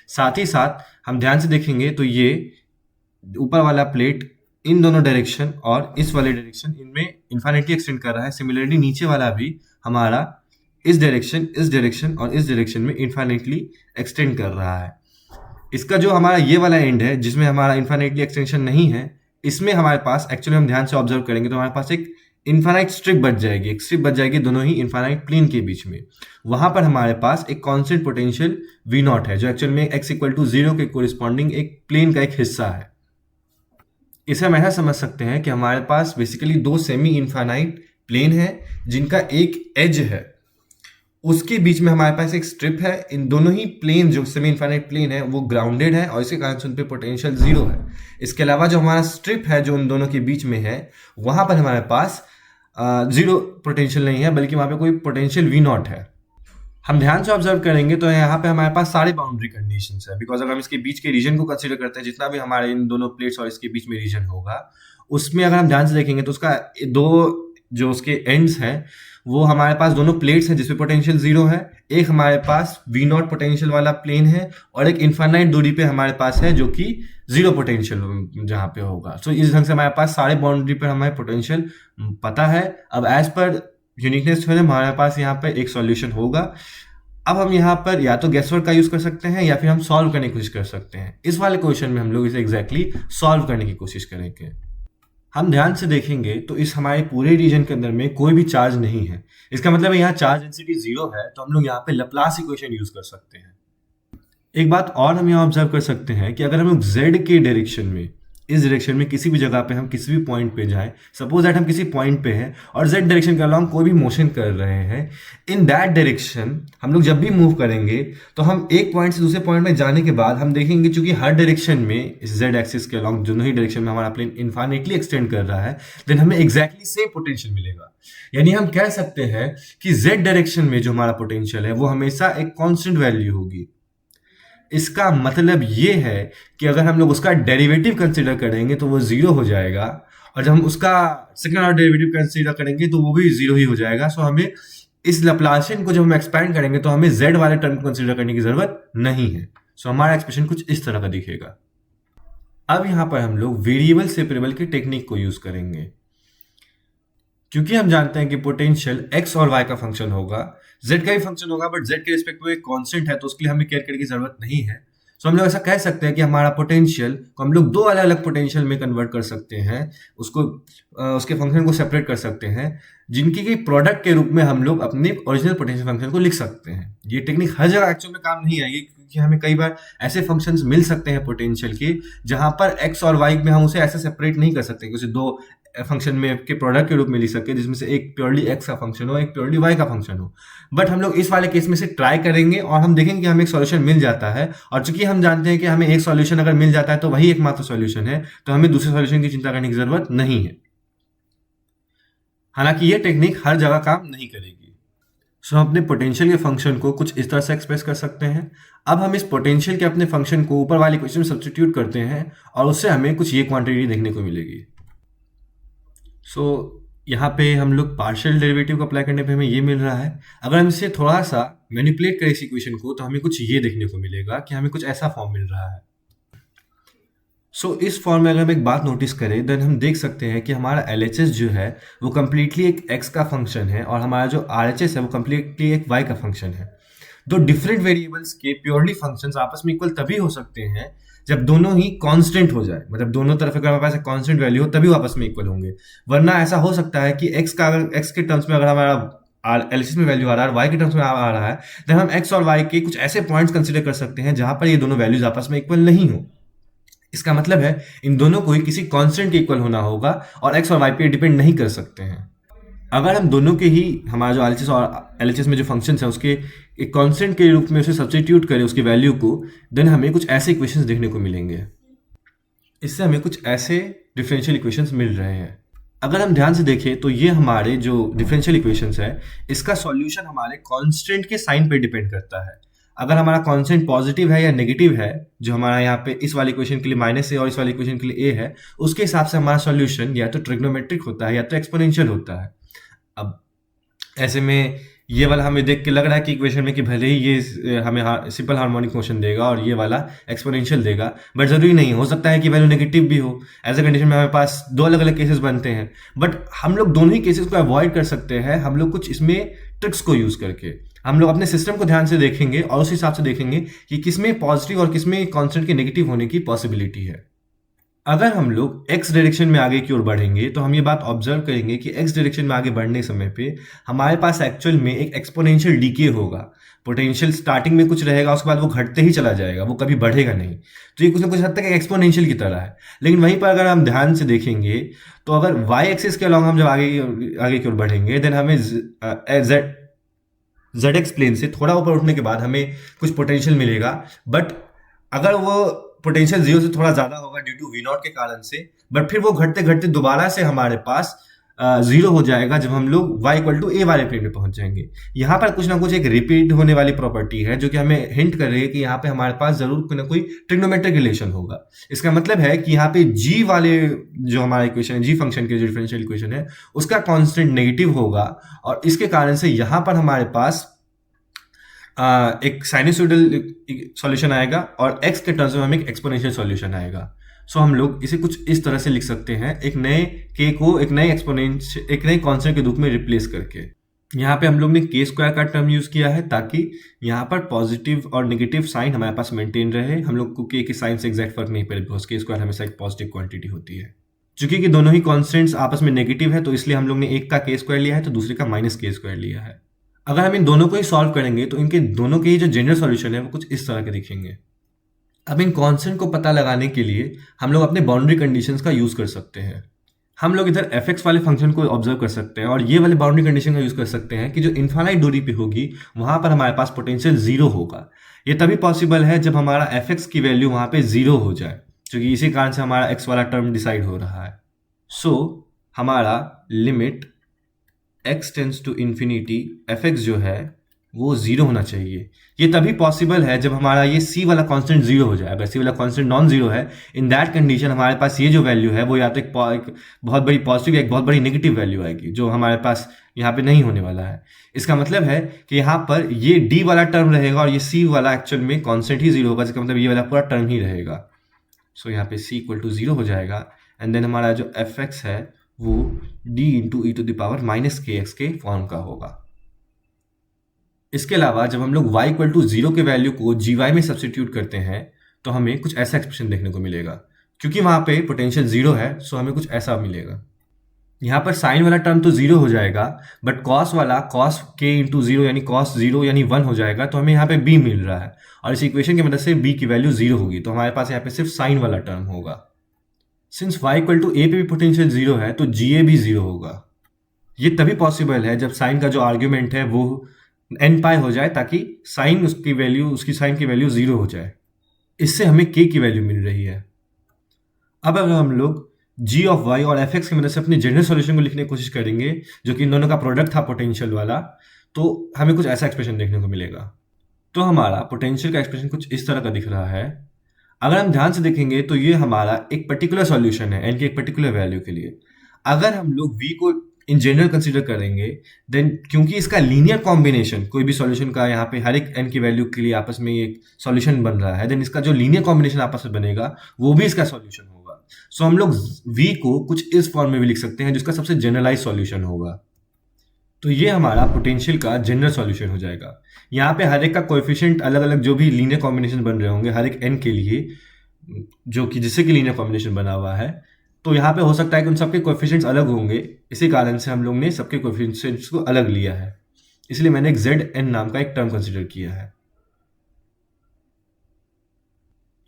साथ ही साथ हम ध्यान से देखेंगे तो ये ऊपर वाला प्लेट इन दोनों डायरेक्शन और इस वाले डायरेक्शन इनमें इन्फिनिटी एक्सटेंड कर रहा है। सिमिलरली नीचे वाला भी हमारा इस डायरेक्शन और इस डायरेक्शन में इन्फिनिटली एक्सटेंड कर रहा है। इसका जो हमारा ये वाला एंड है जिसमें हमारा इन्फिनिटली एक्सटेंशन नहीं है, इसमें हमारे पास एक्चुअली हम ध्यान से ऑब्जर्व करेंगे तो हमारे पास एक इन्फिनाइट स्ट्रिप बच जाएगी, एक स्ट्रिप बच जाएगी दोनों ही इन्फिनाइट प्लेन के बीच में। वहां पर हमारे पास एक कांस्टेंट पोटेंशियल v नॉट है जो एक्चुअल में x इक्वल टू 0 के कोरिस्पॉन्डिंग एक प्लेन का एक हिस्सा है। इसे हम ऐसा समझ सकते हैं कि हमारे पास बेसिकली दो सेमी इनफाइनाइट प्लेन है जिनका एक एज है, उसके बीच में हमारे पास एक स्ट्रिप है। इन दोनों ही प्लेन जो सेमी इनफाइनाइट प्लेन है वो ग्राउंडेड है और इसके कारण से उन पे पोटेंशियल 0 है। इसके अलावा जो हमारा स्ट्रिप है जो उन दोनों के बीच में है वहां पर हमारे पास 0 पोटेंशियल नहीं है, बल्कि वहां पे कोई पोटेंशियल v नॉट है। हम ध्यान से ऑब्जर्व करेंगे तो यहाँ पे हमारे पास सारे बाउंड्री कंडीशंस है, बिकॉज अगर हम इसके बीच के रीजन को कंसीडर करते हैं, जितना भी हमारे इन दोनों प्लेट्स और इसके बीच में रीजन होगा उसमें अगर हम ध्यान से देखेंगे तो उसका दो जो उसके एंड्स हैं वो हमारे पास दोनों प्लेट्स हैं जिसपे पोटेंशियल 0 है। एक हमारे पास v नॉट पोटेंशियल वाला प्लेन है और एक इनफाइनाइट दूरी पे हमारे पास है जो कि 0 पोटेंशियल जहाँ पे होगा। सो इस ढंग से हमारे पास सारे बाउंड्री पर हमारे पोटेंशियल पता है। अब एज पर यूनिकनेस थ्योरम हमारे पास यहाँ पर एक सॉल्यूशन होगा। अब हम यहाँ पर या तो गेसवर्क का यूज कर सकते हैं या फिर हम सॉल्व करने की कोशिश कर सकते हैं। इस वाले क्वेश्चन में हम लोग इसे एग्जैक्टली सॉल्व करने की कोशिश करेंगे। हम ध्यान से देखेंगे तो इस हमारे पूरे रीजन के अंदर में कोई भी चार्ज नहीं है, इसका मतलब है यहाँ चार्ज डेंसिटी 0 है, तो हम लोग यहाँ पे लैप्लास इक्वेशन यूज कर सकते हैं। एक बात और हम यहाँ ऑब्जर्व कर सकते हैं कि अगर हम लोग z के डायरेक्शन में, इस डायरेक्शन में किसी भी जगह पे हम किसी भी पॉइंट पे जाएं, सपोज दैट हम किसी पॉइंट पे हैं और z डायरेक्शन के अलोंग कोई भी मोशन कर रहे हैं, इन दैट डायरेक्शन हम लोग जब भी मूव करेंगे तो हम एक पॉइंट से दूसरे पॉइंट में जाने के बाद हम देखेंगे चूंकि हर डायरेक्शन में इस z एक्सिस के अलोंग दोनों ही डायरेक्शन में हमारा प्लेन इनफाइनाइटली एक्सटेंड कर रहा है, देन हमें एग्जैक्टली सेम पोटेंशियल मिलेगा। यानी हम कह सकते हैं कि z डायरेक्शन में जो हमारा पोटेंशियल है वो हमेशा एक कांस्टेंट वैल्यू होगी। इसका मतलब ये है कि अगर हम लोग उसका डेरिवेटिव कंसीडर करेंगे तो वो 0 हो जाएगा, और जब हम उसका सेकंड ऑर्डर डेरिवेटिव कंसीडर करेंगे तो वो भी 0 ही हो जाएगा। सो हमें इस लैप्लासियन को जब हम एक्सपैंड करेंगे तो हमें z वाले टर्म को कंसीडर करने की जरूरत नहीं है। सो हमारा एक्सप्रेशन कुछ इस तरह का दिखेगा। अब यहाँ पर हम लोग वेरिएबल सेपरेबल की टेक्निक को यूज करेंगे, क्योंकि हम जानते हैं कि पोटेंशियल x और y का फंक्शन होगा, z का भी फंक्शन होगा, बट z के रिस्पेक्ट में एक कांस्टेंट है तो उसके लिए हमें केयर करने की जरूरत नहीं है। सो हम लोग ऐसा कह सकते हैं कि हमारा पोटेंशियल को हम लोग दो अलग अलग पोटेंशियल में कन्वर्ट कर सकते हैं, उसको उसके फंक्शन को सेपरेट कर सकते हैं, जिनकी की प्रोडक्ट के रूप में हम लोग अपने ओरिजिनल पोटेंशियल फंक्शन को लिख सकते हैं। ये टेक्निक हर जगह एक्चुअल में काम नहीं आएगी, क्योंकि हमें कई बार ऐसे फंक्शंस मिल सकते हैं पोटेंशियल के जहां पर एक्स और वाई में हम उसे ऐसे सेपरेट नहीं कर सकते, उसे दो फंक्शन में के प्रोडक्ट के रूप में लिख सकते हैं, जिसमें से एक प्योरली एक्स का फंक्शन हो, एक प्योरली वाई का फंक्शन हो। बट हम लोग इस वाले केस में से ट्राई करेंगे और हम देखेंगे कि हमें एक सॉल्यूशन मिल जाता है, और चूंकि हम जानते हैं कि हमें एक सॉल्यूशन अगर मिल जाता है तो वही एकमात्र सॉल्यूशन है, तो हमें दूसरे सॉल्यूशन की चिंता करने की जरूरत नहीं है। हालांकि ये टेक्निक हर जगह काम नहीं करेगी। सो हम अपने पोटेंशियल के फंक्शन को कुछ इस तरह से एक्सप्रेस कर सकते हैं। अब हम इस पोटेंशियल के अपने फंक्शन को ऊपर वाले इक्वेशन में सब्स्टिट्यूट करते हैं और उससे हमें कुछ ये क्वांटिटी देखने को मिलेगी। सो यहाँ पे हम लोग पार्शियल डेरिवेटिव को अप्लाई करने पे हमें ये मिल रहा है। अगर हम इसे थोड़ा सा मैनिपुलेट करें इस इक्वेशन को, तो हमें कुछ ये देखने को मिलेगा कि हमें कुछ ऐसा फॉर्म मिल रहा है। सो इस फॉर्म में अगर हम एक बात नोटिस करें, देन हम देख सकते हैं कि हमारा LHS जो है वो कम्प्लीटली एक x का फंक्शन है, और हमारा जो RHS है वो कम्प्लीटली एक y का फंक्शन है। दो डिफरेंट वेरिएबल्स के प्योरली फंक्शंस आपस में इक्वल तभी हो सकते हैं जब दोनों ही कांस्टेंट हो जाए, मतलब दोनों तरफ अगर हमारे पास एक कांस्टेंट वैल्यू हो तभी वो आपस में इक्वल होंगे। वरना ऐसा हो सकता है कि x का अगर x के टर्म्स में अगर हमारा LHS में वैल्यू आ रहा है, y के टर्म्स में आ रहा है, देन हम x और y के कुछ ऐसे पॉइंट्स कंसीडर कर सकते हैं जहां पर ये दोनों वैल्यूज आपस में इक्वल नहीं हो। इसका मतलब है इन दोनों को ही किसी कांस्टेंट के इक्वल होना होगा और एक्स और वाई पे डिपेंड नहीं कर सकते हैं। अगर हम दोनों के ही हमारा जो RHS और LHS में जो फंक्शंस है उसके एक कांस्टेंट के रूप में उसे सब्स्टिट्यूट करें उसकी वैल्यू को, देन हमें कुछ ऐसे इक्वेशंस देखने को मिलेंगे। इससे हमें कुछ ऐसे डिफरेंशियल इक्वेशंस मिल रहे हैं। अगर हम ध्यान से देखें तो ये हमारे जो डिफरेंशियल इक्वेशंस है इसका सॉल्यूशन हमारे कांस्टेंट के साइन पे डिपेंड करता है। अगर हमारा कांस्टेंट पॉजिटिव है या नेगेटिव है, जो हमारा यहाँ पे इस वाली इक्वेशन के लिए माइनस ए और इस वाली इक्वेशन के लिए ए है, उसके हिसाब से हमारा सॉल्यूशन या तो ट्रिग्नोमेट्रिक होता है या तो एक्सपोनेंशियल होता है। अब ऐसे में ये वाला हमें देख के लग रहा है कि इक्वेशन में कि भले ही ये हमें सिंपल हार्मोनिक मोशन देगा और ये वाला एक्सपोनेंशियल देगा, बट जरूरी नहीं, हो सकता है कि वैल्यू नेगेटिव भी हो। ऐसे कंडीशन में हमारे पास दो अलग अलग केसेस बनते हैं, बट हम लोग दोनों ही केसेस को अवॉइड कर सकते हैं। हम लोग कुछ इसमें ट्रिक्स को यूज करके हम लोग अपने सिस्टम को ध्यान से देखेंगे और उस हिसाब से देखेंगे कि किसमें पॉजिटिव और किसमें कांस्टेंट के नेगेटिव होने की पॉसिबिलिटी है। अगर हम लोग x डायरेक्शन में आगे की ओर बढ़ेंगे तो हम ये बात ऑब्जर्व करेंगे कि x डायरेक्शन में आगे बढ़ने समय पे हमारे पास एक्चुअल में एक एक्सपोनेंशियल डीके होगा। पोटेंशियल स्टार्टिंग में कुछ रहेगा, उसके बाद वो घटते ही चला जाएगा, वो कभी बढ़ेगा नहीं। तो ये कुछ ना कुछ हद तक एक एक्सपोनेंशियल की तरह है। लेकिन वहीं पर अगर हम ध्यान से देखेंगे तो अगर y एक्सिस के अलॉन्ग हम जब आगे की ओर बढ़ेंगे, देन हमें ZX प्लेन से थोड़ा ऊपर उठने के बाद हमें कुछ पोटेंशियल मिलेगा। बट अगर वो पोटेंशियल जीरो से थोड़ा ज्यादा होगा ड्यू टू V0 के कारण से, बट फिर वो घटते घटते दोबारा से हमारे पास जीरो हो जाएगा जब हम लोग y इक्वल टू ए वाले प्लेन पे पहुंच जाएंगे। यहाँ पर कुछ ना कुछ एक रिपीट होने वाली प्रॉपर्टी है जो कि हमें हिंट कर रही है कि यहाँ पे हमारे पास जरूर कोई ना कोई ट्रिग्नोमेट्रिक रिलेशन होगा। इसका मतलब है कि यहाँ पे g वाले जो हमारा इक्वेशन है, g फंक्शन के जो डिफरेंशियल इक्वेशन है, उसका कांस्टेंट नेगेटिव होगा, और इसके कारण से यहाँ पर हमारे पास एक साइनसोइडल सॉल्यूशन आएगा और x के टर्म्स में हमें एक एक्सपोनेंशियल सॉल्यूशन आएगा। सो हम लोग इसे कुछ इस तरह से लिख सकते हैं, एक नए k को एक नए एक्सपोनेंशियल एक नए कांस्टेंट के रूप में रिप्लेस करके। यहाँ पे हम लोग ने k स्क्वायर का टर्म यूज किया है ताकि यहाँ पर पॉजिटिव और नेगेटिव साइन हमारे पास मेंटेन रहे। हम लोग को k के साइन से एग्जैक्ट फर्क नहीं पड़े, बिकॉज k स्क्वायर हमेशा एक पॉजिटिव क्वांटिटी होती है। चूंकि कि दोनों ही कॉन्स्टेंट्स आपस में नेगेटिव है, तो इसलिए हम लोग ने एक का k स्क्वायर लिया है तो दूसरे का माइनस k स्क्वायर लिया है। अगर हम इन दोनों को ही सॉल्व करेंगे तो इनके दोनों के ही जो जनरल सॉल्यूशन है वो कुछ इस तरह के दिखेंगे। अब इन कांस्टेंट को पता लगाने के लिए हम लोग अपने बाउंड्री कंडीशंस का यूज कर सकते हैं। हम लोग इधर fx वाले फंक्शन को ऑब्जर्व कर सकते हैं और ये वाले बाउंड्री कंडीशन का यूज कर सकते हैं कि जो इनफाइनाइट दूरी पे होगी वहां पर हमारे पास पोटेंशियल जीरो होगा। ये तभी पॉसिबल है जब हमारा fx की वैल्यू वहां पे जीरो हो जाए, क्योंकि इसी कारण से हमारा x वाला टर्म डिसाइड हो रहा है। सो हमारा limit x tends to infinity fx जो है वो जीरो होना चाहिए। ये तभी पॉसिबल है जब हमारा ये c वाला कांस्टेंट जीरो हो जाए। अगर c वाला कांस्टेंट नॉन जीरो है, इन दैट कंडीशन हमारे पास ये जो वैल्यू है वो या तो एक बहुत बड़ी पॉजिटिव या एक बहुत बड़ी नेगेटिव वैल्यू आएगी, जो हमारे पास यहाँ पे नहीं होने वाला है। इसका मतलब है कि यहाँ पर ये d वाला टर्म रहेगा और ये c वाला एक्चुअल में कांस्टेंट ही जीरो होगा, जिसका मतलब ये वाला पूरा टर्म ही रहेगा। सो यहाँ पे c इक्वल टू जीरो हो जाएगा, एंड देन हमारा जो fx है वो d into e to the power minus k x के फॉर्म का होगा। इसके अलावा जब हम लोग y इक्वल टू जीरो के वैल्यू को gy में सब्स्टिट्यूट करते हैं तो हमें कुछ ऐसा एक्सप्रेशन देखने को मिलेगा। क्योंकि वहाँ पे पोटेंशियल 0 है, सो हमें कुछ ऐसा मिलेगा। यहाँ पर साइन वाला टर्म तो 0 हो जाएगा, बट कॉस वाला कॉस के इंटू 0 यानी कॉस 0 यानी 1 हो जाएगा, तो हमें यहाँ पे b मिल रहा है। और इस इक्वेशन की मदद से b की वैल्यू 0 होगी, तो हमारे पास यहाँ पे सिर्फ साइन वाला टर्म होगा। सिंस y इक्वल टू ए पे भी पोटेंशियल 0 है, तो ga भी 0 होगा। ये तभी पॉसिबल है जब साइन का जो आर्ग्यूमेंट है वो n पाई हो जाए, ताकि साइन उसकी साइन की वैल्यू 0 हो जाए। इससे हमें k की वैल्यू मिल रही है। अब अगर हम लोग g ऑफ y और f की मदद से अपने जनरल सॉल्यूशन को लिखने की कोशिश करेंगे, जो कि इन दोनों का प्रोडक्ट था पोटेंशियल वाला, तो हमें कुछ ऐसा एक्सप्रेशन देखने को मिलेगा। तो हमारा पोटेंशियल का एक्सप्रेशन कुछ इस तरह का दिख रहा है। अगर हम ध्यान से देखेंगे तो ये हमारा एक पर्टिकुलर सॉल्यूशन है n की एक पर्टिकुलर वैल्यू के लिए। अगर हम लोग v को इन जनरल कंसीडर करेंगे, देन क्योंकि इसका लीनियर कॉम्बिनेशन कोई भी सॉल्यूशन का यहाँ पे हर एक n की वैल्यू के लिए आपस में एक सॉल्यूशन बन रहा है, देन इसका जो लीनियर कॉम्बिनेशन आपस में बनेगा वो भी इसका सॉल्यूशन होगा। सो हम लोग v को कुछ इस फॉर्म में भी लिख सकते हैं, जिसका सबसे जनरलाइज सॉल्यूशन होगा। तो ये हमारा पोटेंशियल का जनरल सॉल्यूशन हो जाएगा। यहाँ पे हर एक का कोएफिशिएंट अलग अलग, जो भी लीनियर कॉम्बिनेशन बन रहे होंगे हर एक n के लिए, जो कि जिससे कि लीनियर कॉम्बिनेशन बना हुआ है, तो यहाँ पे हो सकता है कि उन सबके कोएफिशिएंट्स अलग होंगे। इसी कारण से हम लोग ने सबके कोएफिशिएंट्स को अलग लिया है, इसलिए मैंने एक zn नाम का एक टर्म कंसिडर किया है।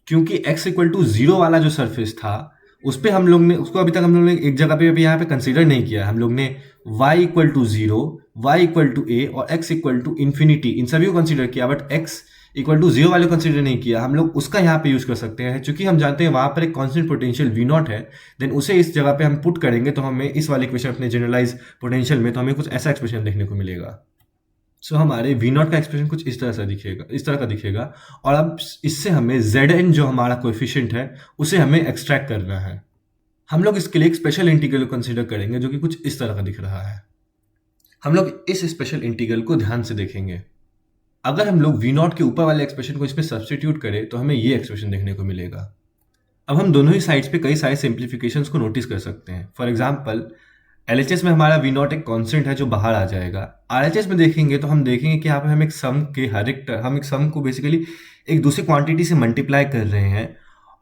क्योंकि x इक्वल टू 0 वाला जो सरफेस था, उस पे हम लोग ने उसको अभी तक हम लोग ने एक जगह पे अभी यहाँ पे कंसीडर नहीं किया। हम लोग ने y equal to 0, y equal to a और x इक्वल टू इन्फिनिटी, इन सभी को कंसीडर किया, बट x इक्वल टू 0 वाले को कंसीडर नहीं किया। हम लोग उसका यहाँ पे यूज कर सकते हैं, क्योंकि हम जानते हैं वहां पर एक कांस्टेंट पोटेंशियल v0 है, देन उसे इस जगह पे हम पुट करेंगे तो हमें इस वाले इक्वेशन अपने जनरलाइज पोटेंशियल में, तो हमें कुछ ऐसा एक्सप्रेशन देखने को मिलेगा। सो हमारे v0 का एक्सप्रेशन कुछ इस तरह का दिखेगा। और अब इससे हमें zn जो हमारा कोएफिशिएंट है उसे हमें एक्सट्रैक्ट करना है। हम लोग इसके लिए एक स्पेशल इंटीग्रल को कंसीडर करेंगे, जो कि कुछ इस तरह का दिख रहा है। हम लोग इस स्पेशल इंटीग्रल को ध्यान से देखेंगे। अगर हम लोग v0 के ऊपर वाले एक्सप्रेशन को इसमें सब्स्टिट्यूट करें तो हमें ये एक्सप्रेशन देखने को मिलेगा। अब हम दोनों ही साइड्स पे कई सारे सिंप्लीफिकेशंस को नोटिस कर सकते हैं। फॉर एग्जांपल, LHS में हमारा v0 एक कांस्टेंट है जो बाहर आ जाएगा। RHS में देखेंगे तो हम देखेंगे कि यहाँ पे हम एक सम को बेसिकली एक दूसरी क्वांटिटी से मल्टीप्लाई कर रहे हैं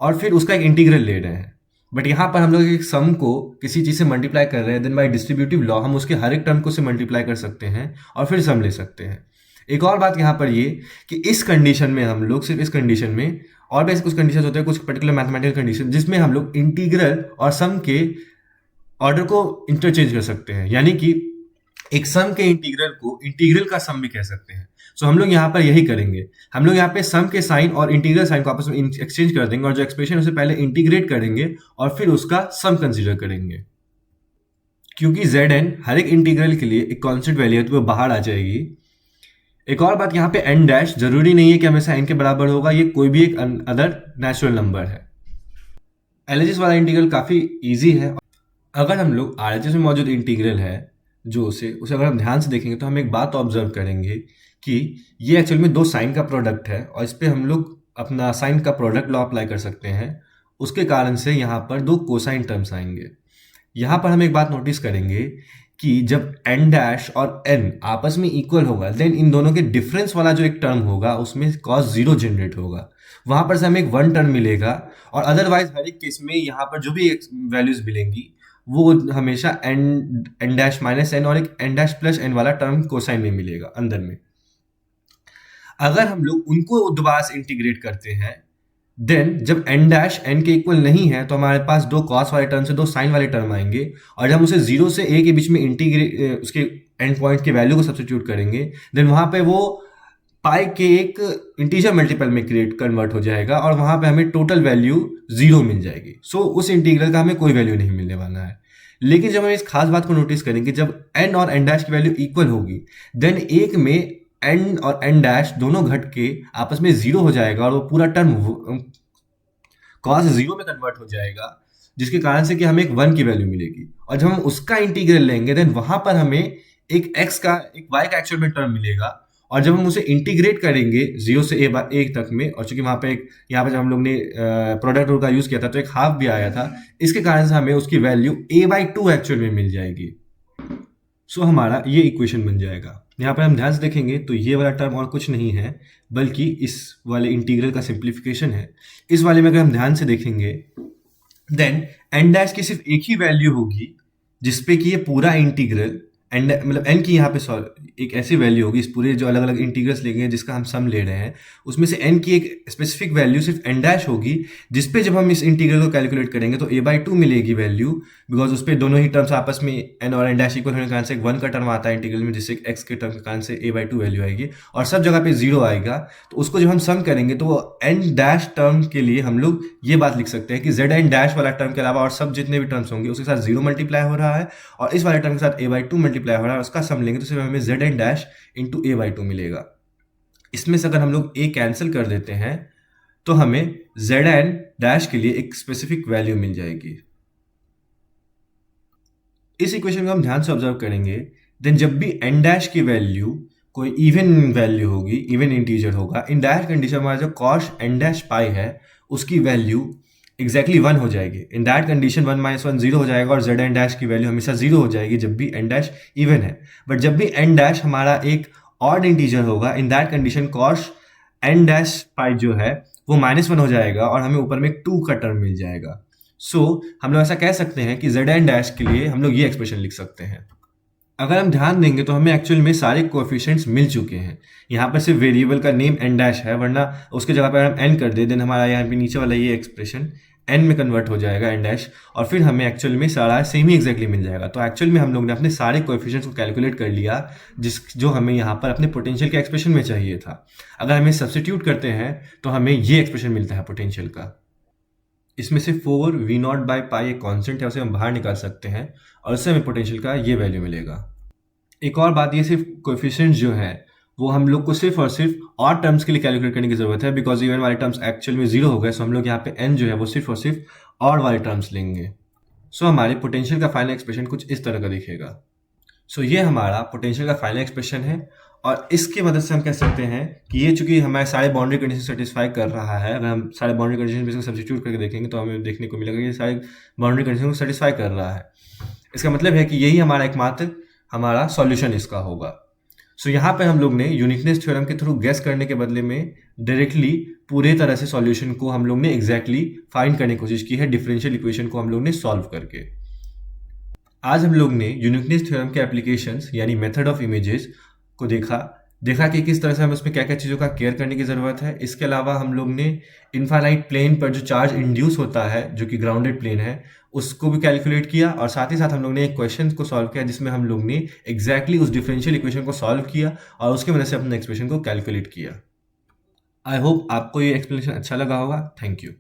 और फिर उसका एक इंटीग्रल ले रहे हैं। बट यहाँ पर हम लोग एक सम को किसी चीज़ से मल्टीप्लाई कर रहे हैं, देन बाय डिस्ट्रीब्यूटिव लॉ हम उसके हर एक टर्म को से मल्टीप्लाई कर सकते हैं और फिर सम ले सकते हैं। एक और बात यहाँ पर ये कि इस कंडीशन में हम लोग सिर्फ इस कंडीशन में, और भी ऐसे कुछ कंडीशन होते हैं, कुछ पर्टिकुलर मैथमेटिकल कंडीशन, जिसमें हम लोग इंटीग्रल और सम के ऑर्डर को इंटरचेंज कर सकते हैं। यानी कि एक सम के इंटीग्रल को इंटीग्रल का सम भी कह सकते हैं। सो हम लोग यहाँ पर यही करेंगे। हम लोग यहाँ पे सम के साइन और इंटीग्रल साइन को आपस में एक्सचेंज कर देंगे और जो एक्सप्रेशन उसे पहले इंटीग्रेट करेंगे और फिर उसका सम कंसीडर करेंगे। क्योंकि zn हर एक इंटीग्रल के लिए एक कांस्टेंट वैल्यू है तो वो बाहर आ जाएगी। एक और बात, यहाँ पे n डैश जरूरी नहीं है कि हमेशा n के बराबर होगा, ये कोई भी एक अदर नेचुरल नंबर है। LHS वाला इंटीग्रल काफी इजी है। अगर हम लोग RHS में मौजूद इंटीग्रल है जो उसे अगर हम ध्यान से देखेंगे तो हम एक बात ऑब्जर्व करेंगे कि ये एक्चुअल में दो साइन का प्रोडक्ट है और इस पे हम लोग अपना साइन का प्रोडक्ट लॉ अप्लाई कर सकते हैं। उसके कारण से यहाँ पर दो कोसाइन टर्म्स आएंगे। यहाँ पर हम एक बात नोटिस करेंगे कि जब n डैश और n आपस में इक्वल होगा, देन इन दोनों के डिफरेंस वाला जो एक टर्म होगा उसमें cos 0 जनरेट होगा। वहां पर से हमें एक 1 टर्म मिलेगा और अदरवाइज हर एक केस में यहाँ पर जो भी वैल्यूज मिलेंगी वो हमेशा n डैश माइनस n और एक n डैश प्लस n वाला टर्म कोसाइन में मिलेगा अंदर में। अगर हम लोग उनको दोबारा से इंटीग्रेट करते हैं, देन जब n डैश n के इक्वल नहीं है तो हमारे पास दो कॉस वाले टर्म से दो साइन वाले टर्म आएंगे और जब हम उसे 0 से a के बीच में इंटीग्रेट उसके एंड पॉइंट के वैल्यू को सब्स्टिट्यूट करेंगे, देन वहां पे वो पाई के एक इंटीजर मल्टीपल में कन्वर्ट हो जाएगा और वहां पे हमें टोटल वैल्यू 0 मिल जाएगी। सो उस इंटीग्रल का हमें कोई वैल्यू नहीं मिलने वाला है। लेकिन जब हम इस खास बात को नोटिस करेंगे, जब n और n डैश की वैल्यू इक्वल होगी, देन एक में n और n डैश दोनों घट के आपस में 0 हो जाएगा और वो पूरा टर्म cos 0 में कन्वर्ट हो जाएगा, जिसके कारण से कि हमें एक 1 की वैल्यू मिलेगी। और जब हम उसका इंटीग्रल लेंगे, देन वहां पर हमें एक x का एक y का एक्चुअल में टर्म मिलेगा और जब हम उसे इंटीग्रेट करेंगे 0 से a तक में, और चूंकि वहां पे यहाँ पे जब हम लोग ने प्रोडक्ट रूल का यूज किया था तो एक हाफ भी आया था, इसके कारण से हमें उसकी वैल्यू a/2 एक्चुअल में मिल जाएगी। सो हमारा ये इक्वेशन बन जाएगा। यहाँ पर हम ध्यान से देखेंगे तो ये वाला टर्म और कुछ नहीं है, बल्कि इस वाले इंटीग्रल का सिंप्लीफिकेशन है। इस वाले में अगर हम ध्यान से देखेंगे देन एन डैश की सिर्फ एक ही वैल्यू होगी जिसपे कि ये पूरा इंटीग्रल एंड मतलब एन की यहाँ पे एक ऐसी वैल्यू होगी, इस पूरे जो अलग अलग इंटीग्रल्स लेंगे जिसका हम सम ले रहे हैं उसमें से एन की एक स्पेसिफिक वैल्यू सिर्फ एन डैश होगी, जिसपे जब हम इस इंटीग्रल को कैलकुलेट करेंगे तो a/2 मिलेगी वैल्यू, बिकॉज उस पर दोनों ही टर्म्स आपस में एन और एन डैश इक्वल होने के कारण से एक 1 का टर्म आता है इंटीग्रल में, जिससे एक्स के टर्म के कारण से a/2 वैल्यू आएगी और सब जगह पे 0 आएगा। तो उसको जब हम सम करेंगे तो वो एन डैश टर्म के लिए हम लोग ये बात लिख सकते हैं कि जेड एन डैश वाला टर्म के अलावा और सब जितने भी टर्म्स होंगे उसके साथ 0 मल्टीप्लाई हो रहा है और इस वाले टर्म के साथ a/2 मल्टीप्लाई हो रहा है, उसका सम लेंगे तो सिर्फ हमें Z n dash into a/2 मिलेगा। इसमें से अगर हम लोग a कैंसिल कर देते हैं तो हमें जेड एन डैश के लिए एक स्पेसिफिक वैल्यू मिल जाएगी। इस इक्वेशन को हम ध्यान से ऑब्जर्व करेंगे देन जब भी एन डैश की वैल्यू कोई इवन वैल्यू होगी, इवन इंटीजर होगा, इन दैट कंडीशन हमारा जो कॉस एन डैश पाई है उसकी वैल्यू एग्जैक्टली 1 हो जाएगी। इन दैट कंडीशन 1 - 1 0 हो जाएगा और जेड एन डैश की वैल्यू हमेशा 0 हो जाएगी जब भी एन डैश इवन है। बट जब भी एन डैश हमारा एक ऑड इंटीजर होगा in that condition cos n dash pi जो है वो -1 हो जाएगा और हमें ऊपर में एक 2 का टर्म मिल जाएगा। सो हम लोग ऐसा कह सकते हैं कि जेड एन डैश के लिए हम लोग ये एक्सप्रेशन लिख सकते हैं। अगर हम ध्यान देंगे तो हमें एक्चुअल में सारे कोएफिशिएंट्स मिल चुके हैं। यहाँ पर सिर्फ वेरिएबल का नेम एन डैश है, वरना उसके जगह पर हम एन कर दे देन हमारा यहाँ पे नीचे वाला ये एक्सप्रेशन एन में कन्वर्ट हो जाएगा एन डैश, और फिर हमें एक्चुअल में सारा सेम ही एग्जैक्टली मिल जाएगा। तो एक्चुअल में हम लोग ने अपने सारे कोएफिशिएंट्स को कैलकुलेट कर लिया जो हमें यहाँ पर अपने पोटेंशियल के एक्सप्रेशन में चाहिए था। अगर हमें सब्स्टिट्यूट करते हैं तो हमें ये एक्सप्रेशन मिलता है पोटेंशियल का। इसमें से 4 v0/π एक कॉन्स्टेंट है, उसे हम बाहर निकाल सकते हैं और उससे हमें पोटेंशियल का ये वैल्यू मिलेगा। एक और बात, ये सिर्फ कोएफिशिएंट जो है वो हम लोग को सिर्फ और सिर्फ ऑड टर्म्स के लिए कैलकुलेट करने की जरूरत है, बिकॉज इवन वाले टर्म्स एक्चुअल में 0 हो गए। सो हम लोग यहाँ पे n जो है वो सिर्फ और सिर्फ ऑड वाले टर्म्स लेंगे। सो हमारे पोटेंशियल का फाइनल एक्सप्रेशन कुछ इस तरह का दिखेगा। सो ये हमारा पोटेंशियल का फाइनल एक्सप्रेशन है और इसकी मदद से हम कह सकते हैं कि ये चूंकि हमारे सारे बाउंड्री कंडीशन सेटिस्फाई कर रहा है, अगर हम सारे बाउंड्री कंडीशन में इसको सब्स्टिट्यूट करके देखेंगे तो हमें देखने को मिलेगा कि ये सारे बाउंड्री कंडीशन को सेटिस्फाई कर रहा है। इसका मतलब है कि यही हमारा एकमात्र हमारा सॉल्यूशन इसका होगा। सो यहाँ पे हम लोग ने यूनिकनेस थ्योरम के थ्रू गेस करने के बदले में डायरेक्टली पूरे तरह से सॉल्यूशन को हम लोग ने एग्जैक्टली फाइंड करने की कोशिश की है, डिफरेंशियल इक्वेशन को हम लोग ने सॉल्व करके। आज हम लोग ने यूनिकनेस थ्योरम के एप्लीकेशंस यानी मेथड ऑफ इमेजेस को देखा कि किस तरह से हमें उसमें क्या क्या चीज़ों का केयर करने की ज़रूरत है। इसके अलावा हम लोग ने इनफाइनाइट प्लेन पर जो चार्ज इंड्यूस होता है जो कि ग्राउंडेड प्लेन है उसको भी कैलकुलेट किया, और साथ ही साथ हम लोग ने एक क्वेश्चन को सॉल्व किया जिसमें हम लोग ने एग्जैक्टली उस डिफरेंशियल इक्वेशन को सॉल्व किया और उसकी वजह से अपने एक्सप्रेशन को कैलकुलेट किया। आई होप आपको ये एक्सप्लेनेशन अच्छा लगा होगा। Thank you.